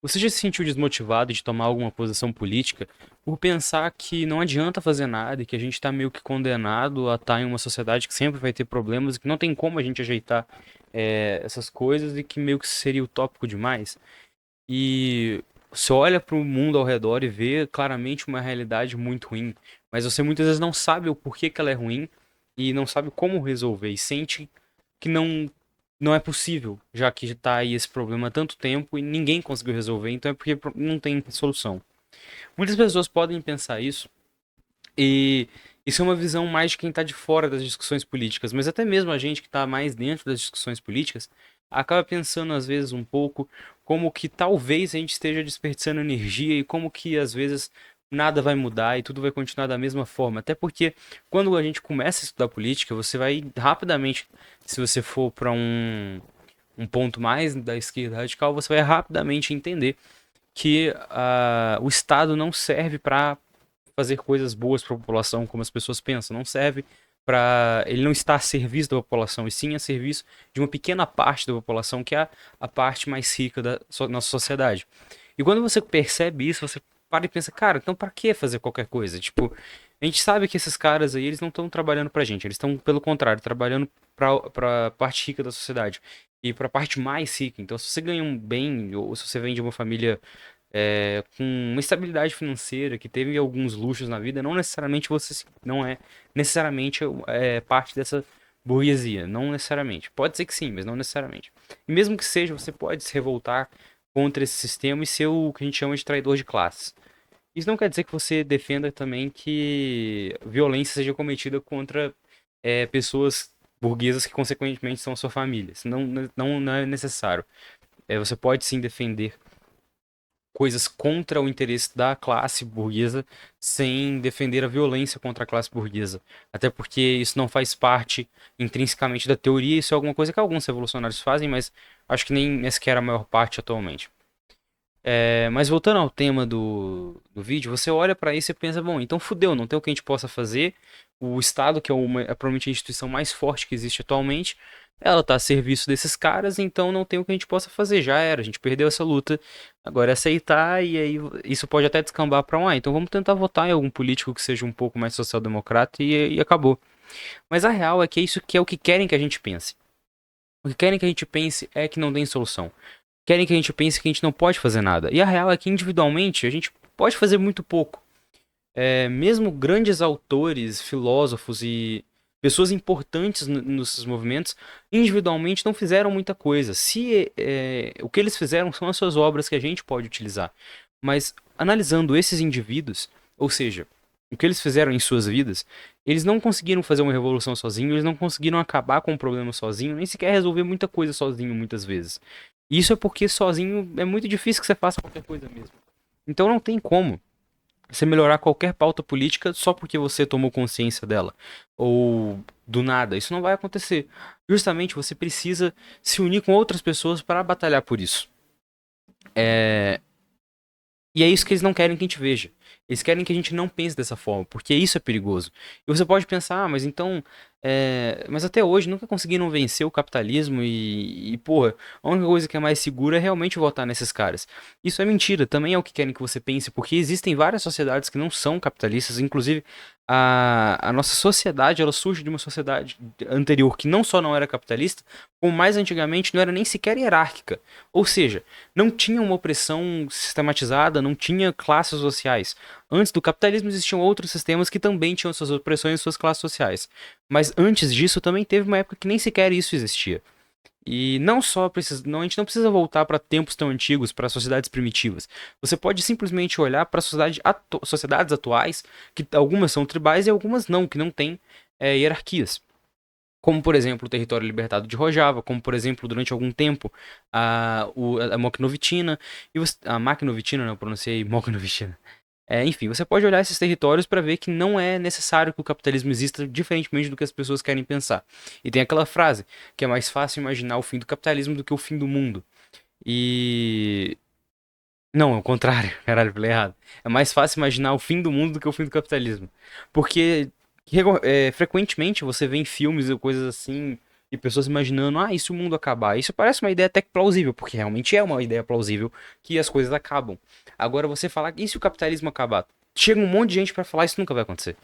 Você já se sentiu desmotivado de tomar alguma posição política por pensar que não adianta fazer nada e que a gente está meio que condenado a estar em uma sociedade que sempre vai ter problemas e que não tem como a gente ajeitar essas coisas e que meio que seria utópico demais? E você olha para o mundo ao redor e vê claramente uma realidade muito ruim, mas você muitas vezes não sabe o porquê que ela é ruim e não sabe como resolver e sente que não é possível, já que está aí esse problema há tanto tempo e ninguém conseguiu resolver, então é porque não tem solução. Muitas pessoas podem pensar isso e isso é uma visão mais de quem está de fora das discussões políticas, mas até mesmo a gente que está mais dentro das discussões políticas acaba pensando às vezes um pouco como que talvez a gente esteja desperdiçando energia e como que às vezes nada vai mudar e tudo vai continuar da mesma forma. Até porque quando a gente começa a estudar política, você vai rapidamente, se você for para um ponto mais da esquerda radical, você vai rapidamente entender que o Estado não serve para fazer coisas boas para a população, como as pessoas pensam. Não serve para. Ele não está a serviço da população, e sim a serviço de uma pequena parte da população, que é a parte mais rica da nossa sociedade. E quando você percebe isso, você para e pensa, cara, então para que fazer qualquer coisa? Tipo, a gente sabe que esses caras aí, eles não estão trabalhando pra gente, eles estão, pelo contrário, trabalhando pra parte rica da sociedade. E pra parte mais rica. Então, se você ganha um bem, ou se você vem de uma família com uma estabilidade financeira, que teve alguns luxos na vida, não necessariamente não é necessariamente parte dessa burguesia, não necessariamente. Pode ser que sim, mas não necessariamente. E mesmo que seja, você pode se revoltar contra esse sistema e ser o que a gente chama de traidor de classes. Isso não quer dizer que você defenda também que violência seja cometida contra pessoas burguesas que consequentemente são a sua família. Isso não é necessário. Você pode sim defender coisas contra o interesse da classe burguesa sem defender a violência contra a classe burguesa. Até porque isso não faz parte intrinsecamente da teoria, isso é alguma coisa que alguns revolucionários fazem, mas acho que nem sequer a maior parte atualmente. Mas voltando ao tema do vídeo, você olha pra isso e pensa, bom, então fudeu, não tem o que a gente possa fazer. O Estado, que é provavelmente a instituição mais forte que existe atualmente, ela tá a serviço desses caras, então não tem o que a gente possa fazer. Já era, a gente perdeu essa luta. Agora é aceitar e aí isso pode até descambar pra então vamos tentar votar em algum político que seja um pouco mais social-democrata e acabou. Mas a real é que isso que é o que querem que a gente pense. O que querem que a gente pense é que não tem solução. Querem que a gente pense que a gente não pode fazer nada. E a real é que individualmente a gente pode fazer muito pouco. Mesmo grandes autores, filósofos e pessoas importantes nos movimentos, individualmente não fizeram muita coisa. Se o que eles fizeram são as suas obras que a gente pode utilizar. Mas analisando esses indivíduos, ou seja, o que eles fizeram em suas vidas, eles não conseguiram fazer uma revolução sozinhos, eles não conseguiram acabar com o problema sozinho, nem sequer resolver muita coisa sozinho muitas vezes. E isso é porque sozinho é muito difícil que você faça qualquer coisa mesmo. Então não tem como você melhorar qualquer pauta política só porque você tomou consciência dela. Ou do nada. Isso não vai acontecer. Justamente você precisa se unir com outras pessoas para batalhar por isso. E é isso que eles não querem que a gente veja. Eles querem que a gente não pense dessa forma, porque isso é perigoso. E você pode pensar, mas então. Mas até hoje nunca conseguiram vencer o capitalismo porra, a única coisa que é mais segura é realmente votar nesses caras. Isso é mentira, também é o que querem que você pense, porque existem várias sociedades que não são capitalistas, inclusive a nossa sociedade, ela surge de uma sociedade anterior que não só não era capitalista, como mais antigamente não era nem sequer hierárquica. Ou seja, não tinha uma opressão sistematizada, não tinha classes sociais. Antes do capitalismo existiam outros sistemas que também tinham suas opressões e suas classes sociais. Mas antes disso também teve uma época que nem sequer isso existia. E não só precisa, não, a gente não precisa voltar para tempos tão antigos, para sociedades primitivas. Você pode simplesmente olhar para sociedades atuais, que algumas são tribais e algumas não, que não têm hierarquias. Como, por exemplo, o território libertado de Rojava, como, por exemplo, durante algum tempo, a Moknovitina, a Makhnovitina, não, eu pronunciei Moknovitina. Enfim, você pode olhar esses territórios para ver que não é necessário que o capitalismo exista, diferentemente do que as pessoas querem pensar. E tem aquela frase, que é mais fácil imaginar o fim do capitalismo do que o fim do mundo. E... Não, é o contrário, caralho, falei errado. É mais fácil imaginar o fim do mundo do que o fim do capitalismo. Porque frequentemente você vê em filmes ou coisas assim e pessoas imaginando, e se o mundo acabar? Isso parece uma ideia até que plausível, porque realmente é uma ideia plausível que as coisas acabam. Agora você falar, e se o capitalismo acabar? Chega um monte de gente pra falar, isso nunca vai acontecer.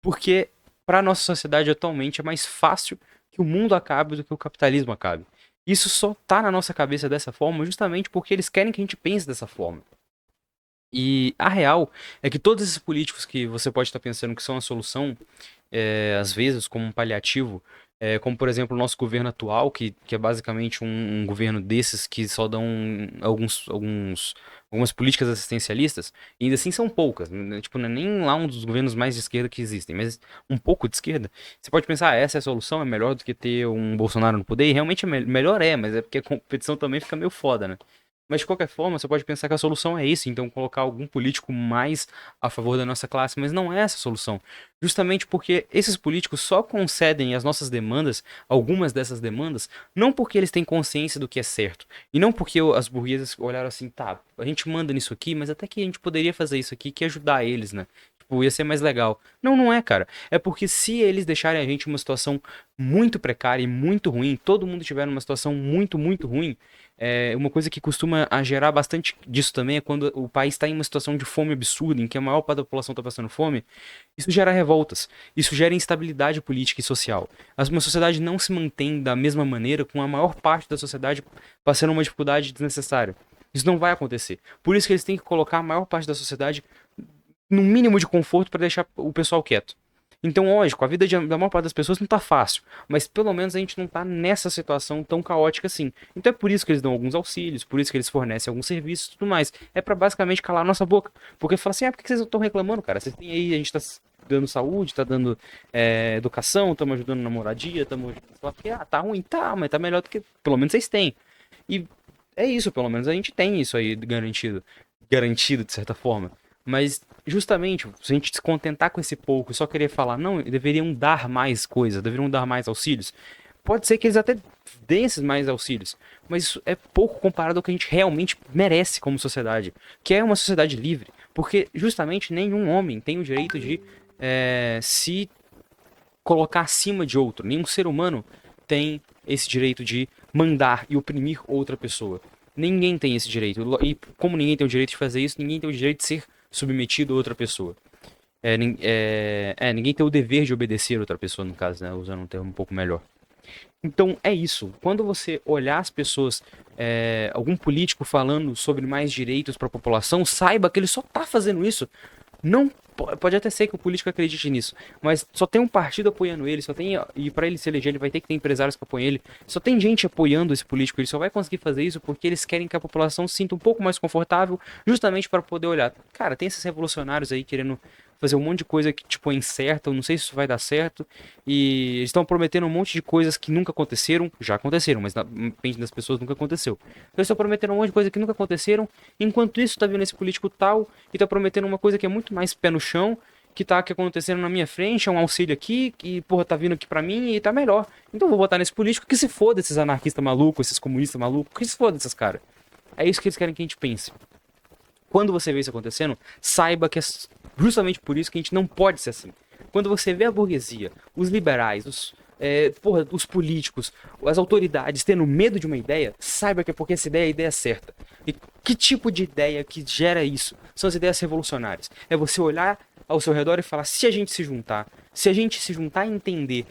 Porque pra nossa sociedade atualmente é mais fácil que o mundo acabe do que o capitalismo acabe. Isso só tá na nossa cabeça dessa forma justamente porque eles querem que a gente pense dessa forma. E a real é que todos esses políticos que você pode estar pensando que são a solução, às vezes, como um paliativo, como por exemplo o nosso governo atual, que é basicamente um governo desses que só dão algumas políticas assistencialistas, e ainda assim são poucas, né? Tipo, não é nem lá um dos governos mais de esquerda que existem, mas um pouco de esquerda. Você pode pensar, essa é a solução, é melhor do que ter um Bolsonaro no poder, e realmente melhor mas é porque a competição também fica meio foda, né? Mas de qualquer forma, você pode pensar que a solução é isso, então colocar algum político mais a favor da nossa classe, mas não é essa a solução. Justamente porque esses políticos só concedem as nossas demandas, algumas dessas demandas, não porque eles têm consciência do que é certo, e não porque as burguesas olharam assim, tá, a gente manda nisso aqui, mas até que a gente poderia fazer isso aqui, que ajudar eles, né? Tipo, ia ser mais legal. Não, não é, cara. É porque se eles deixarem a gente em uma situação muito precária e muito ruim, todo mundo estiver numa situação muito, muito ruim, uma coisa que costuma gerar bastante disso também é quando o país está em uma situação de fome absurda, em que a maior parte da população está passando fome, isso gera revoltas, isso gera instabilidade política e social. Uma sociedade não se mantém da mesma maneira com a maior parte da sociedade passando uma dificuldade desnecessária. Isso não vai acontecer. Por isso que eles têm que colocar a maior parte da sociedade no mínimo de conforto para deixar o pessoal quieto. Então, lógico, a vida da maior parte das pessoas não tá fácil, mas pelo menos a gente não tá nessa situação tão caótica assim. Então é por isso que eles dão alguns auxílios, por isso que eles fornecem alguns serviços e tudo mais. É para basicamente calar a nossa boca. Porque fala assim, por que vocês estão reclamando, cara? Vocês têm aí, a gente tá dando saúde, tá dando educação, estamos ajudando na moradia, estamos ajudando, porque, tá ruim, tá, mas tá melhor do que pelo menos vocês têm. E é isso, pelo menos a gente tem isso aí garantido. Garantido, de certa forma. Mas, justamente, se a gente se contentar com esse pouco e só querer falar, não, deveriam dar mais coisa, deveriam dar mais auxílios, pode ser que eles até deem esses mais auxílios, mas isso é pouco comparado ao que a gente realmente merece como sociedade, que é uma sociedade livre, porque justamente nenhum homem tem o direito de se colocar acima de outro, nenhum ser humano tem esse direito de mandar e oprimir outra pessoa. Ninguém tem esse direito. E como ninguém tem o direito de fazer isso, ninguém tem o direito de ser submetido a outra pessoa. Ninguém tem o dever de obedecer a outra pessoa, no caso, né? Usando um termo um pouco melhor. Então é isso. Quando você olhar as pessoas, algum político falando sobre mais direitos para a população, saiba que ele só está fazendo isso. Não pode até ser que o político acredite nisso, mas só tem um partido apoiando ele, só tem e para ele se eleger ele vai ter que ter empresários que apoiem ele. Só tem gente apoiando esse político, ele só vai conseguir fazer isso porque eles querem que a população se sinta um pouco mais confortável, justamente para poder olhar. Cara, tem esses revolucionários aí querendo fazer um monte de coisa que tipo é incerta, eu não sei se isso vai dar certo, e eles estão prometendo um monte de coisas que nunca aconteceram, já aconteceram, mas depende das pessoas nunca aconteceu. Então eles estão prometendo um monte de coisa que nunca aconteceram, enquanto isso tá vindo esse político tal e tá prometendo uma coisa que é muito mais pé no chão, que tá aqui acontecendo na minha frente, é um auxílio aqui, que porra tá vindo aqui pra mim e tá melhor. Então eu vou votar nesse político que se foda esses anarquistas malucos, esses comunistas malucos, que se foda esses caras. É isso que eles querem que a gente pense. Quando você vê isso acontecendo, saiba que é justamente por isso que a gente não pode ser assim. Quando você vê a burguesia, os liberais, os políticos, as autoridades tendo medo de uma ideia, saiba que é porque essa ideia é a ideia certa. E que tipo de ideia que gera isso? São as ideias revolucionárias. É você olhar ao seu redor e falar, se a gente se juntar e entender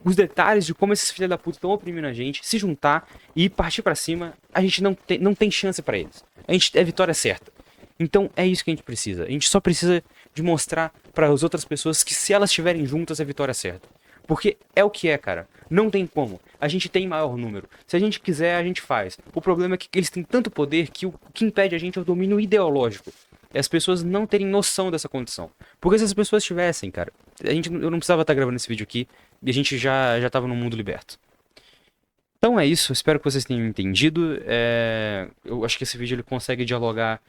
os detalhes de como esses filhos da puta estão oprimindo a gente, se juntar e partir pra cima, a gente não tem chance pra eles. É a vitória certa. Então é isso que a gente precisa. A gente só precisa de mostrar para as outras pessoas que se elas estiverem juntas é a vitória certa. Porque é o que é, cara. Não tem como. A gente tem maior número. Se a gente quiser, a gente faz. O problema é que eles têm tanto poder que o que impede a gente é o domínio ideológico. É as pessoas não terem noção dessa condição. Porque se as pessoas tivessem, cara, eu não precisava estar gravando esse vídeo aqui e a gente já tava num mundo liberto. Então é isso, espero que vocês tenham entendido. Eu acho que esse vídeo ele consegue dialogar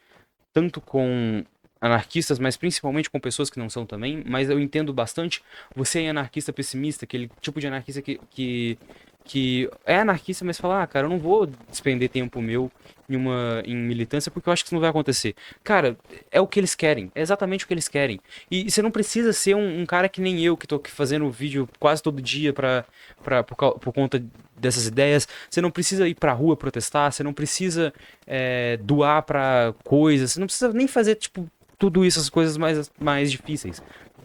tanto com anarquistas, mas principalmente com pessoas que não são também, mas eu entendo bastante você é anarquista pessimista, aquele tipo de anarquista que que é anarquista, mas fala, ah, cara, eu não vou despender tempo meu em militância porque eu acho que isso não vai acontecer. Cara, é o que eles querem, é exatamente o que eles querem. E você não precisa ser um cara que nem eu, que tô aqui fazendo vídeo quase todo dia por conta dessas ideias. Você não precisa ir pra rua protestar, você não precisa doar pra coisas, você não precisa nem fazer, tipo, tudo isso, as coisas mais difíceis.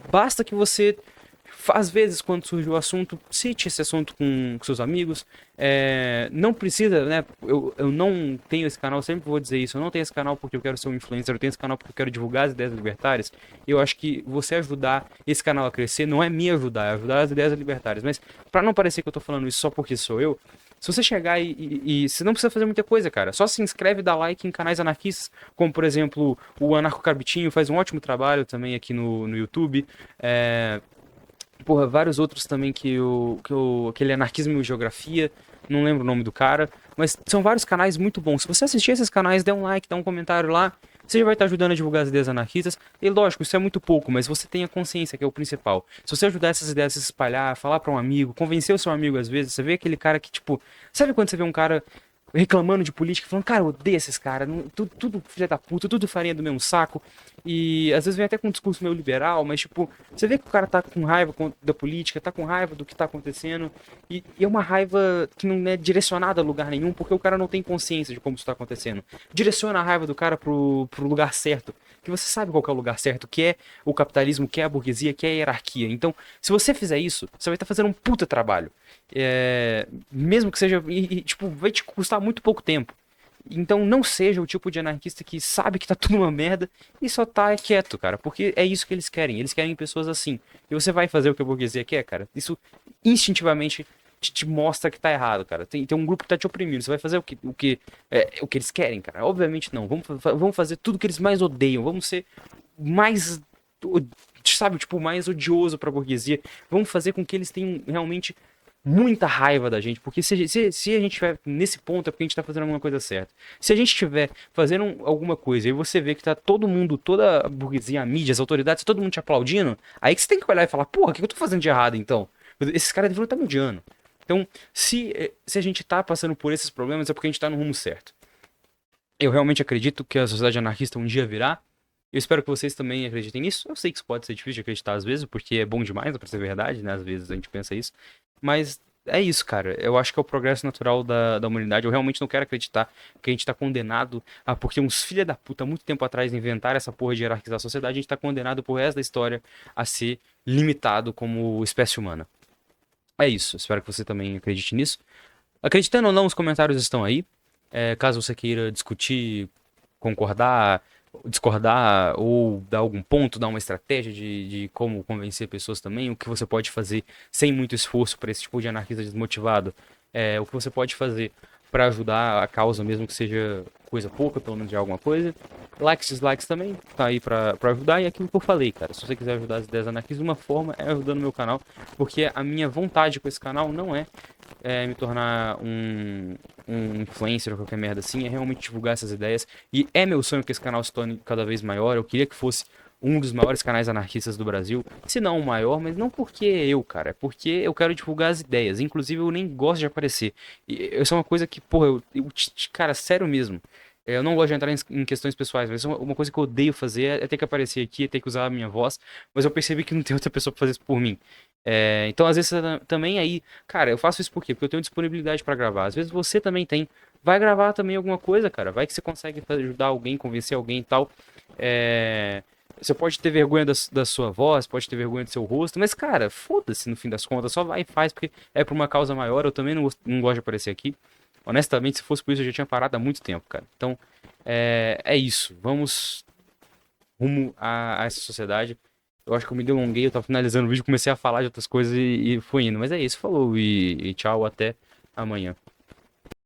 Basta que você, às vezes, quando surge o assunto, cite esse assunto com seus amigos. Não precisa, né? Eu não tenho esse canal, sempre vou dizer isso. Eu não tenho esse canal porque eu quero ser um influencer, eu tenho esse canal porque eu quero divulgar as ideias libertárias. Eu acho que você ajudar esse canal a crescer não é me ajudar, é ajudar as ideias libertárias. Mas, pra não parecer que eu tô falando isso só porque sou eu, se você chegar e você não precisa fazer muita coisa, cara. Só se inscreve e dá like em canais anarquistas, como por exemplo o Anarco Cabitinho faz um ótimo trabalho também aqui no YouTube. Porra, vários outros também aquele Anarquismo e Geografia, não lembro o nome do cara, mas são vários canais muito bons. Se você assistir esses canais, dê um like, dá um comentário lá, você já vai estar ajudando a divulgar as ideias anarquistas. E lógico, isso é muito pouco, mas você tenha consciência, que é o principal. Se você ajudar essas ideias a se espalhar, falar pra um amigo, convencer o seu amigo às vezes, você vê aquele cara que, tipo, sabe quando você vê um cara reclamando de política, falando, cara, eu odeio esses caras, tudo filha da puta, tudo farinha do mesmo saco. E às vezes vem até com um discurso meio liberal, mas tipo, você vê que o cara tá com raiva da política, tá com raiva do que tá acontecendo, e é uma raiva que não é direcionada a lugar nenhum, porque o cara não tem consciência de como isso tá acontecendo. Direciona a raiva do cara pro lugar certo, que você sabe qual que é o lugar certo, que é o capitalismo, que é a burguesia, que é a hierarquia. Então, se você fizer isso, você vai estar fazendo um puta trabalho. Mesmo que seja, tipo, vai te custar muito pouco tempo. Então não seja o tipo de anarquista que sabe que tá tudo uma merda e só tá quieto, cara. Porque é isso que eles querem. Eles querem pessoas assim. E você vai fazer o que a burguesia quer, cara. Isso instintivamente te mostra que tá errado, cara. Tem um grupo que tá te oprimindo. Você vai fazer o que eles querem, cara. Obviamente não. Vamos fazer tudo que eles mais odeiam. Vamos ser mais, sabe, tipo, mais odioso pra burguesia. Vamos fazer com que eles tenham realmente muita raiva da gente, porque se a gente estiver nesse ponto é porque a gente tá fazendo alguma coisa certa. Se a gente estiver fazendo alguma coisa e você vê que tá todo mundo, toda a burguesia, a mídia, as autoridades, todo mundo te aplaudindo, aí que você tem que olhar e falar, porra, o que eu tô fazendo de errado então? Esses caras deveriam estar me odiando. Então, se a gente tá passando por esses problemas é porque a gente tá no rumo certo. Eu realmente acredito que a sociedade anarquista um dia virá. Eu espero que vocês também acreditem nisso. Eu sei que isso pode ser difícil de acreditar às vezes, porque é bom demais pra ser verdade, né? Às vezes a gente pensa isso. Mas é isso, cara. Eu acho que é o progresso natural da humanidade. Eu realmente não quero acreditar que a gente tá condenado a, porque uns filha da puta, muito tempo atrás, inventaram essa porra de hierarquizar a sociedade, a gente tá condenado pro resto da história a ser limitado como espécie humana. É isso. Espero que você também acredite nisso. Acreditando ou não, os comentários estão aí. Caso você queira discutir, concordar, discordar ou dar algum ponto, dar uma estratégia de como convencer pessoas também, o que você pode fazer sem muito esforço para esse tipo de anarquista desmotivado, o que você pode fazer para ajudar a causa, mesmo que seja coisa pouca, pelo menos de alguma coisa. Likes, dislikes também, tá aí pra ajudar. E aquilo que eu falei, cara, se você quiser ajudar as ideias anarquistas de uma forma, é ajudando o meu canal, porque a minha vontade com esse canal não é me tornar um influencer ou qualquer merda assim, é realmente divulgar essas ideias. E é meu sonho que esse canal se torne cada vez maior. Eu queria que fosse um dos maiores canais anarquistas do Brasil, se não o maior, mas não porque eu, cara, é porque eu quero divulgar as ideias. Inclusive, eu nem gosto de aparecer. E isso é uma coisa que, porra, cara, sério mesmo. Eu não gosto de entrar em questões pessoais, mas uma coisa que eu odeio fazer é ter que aparecer aqui, é ter que usar a minha voz, mas eu percebi que não tem outra pessoa pra fazer isso por mim. Então, às vezes, também aí, cara, eu faço isso por quê? Porque eu tenho disponibilidade pra gravar. Às vezes você também tem. Vai gravar também alguma coisa, cara. Vai que você consegue ajudar alguém, convencer alguém e tal. Você pode ter vergonha da sua voz, pode ter vergonha do seu rosto, mas, cara, foda-se no fim das contas. Só vai e faz, porque é por uma causa maior. Eu também não gosto de aparecer aqui. Honestamente, se fosse por isso, eu já tinha parado há muito tempo, cara. Então, é isso. Vamos rumo a essa sociedade. Eu acho que eu me delonguei, eu tava finalizando o vídeo, comecei a falar de outras coisas e fui indo. Mas é isso, falou e tchau, até amanhã.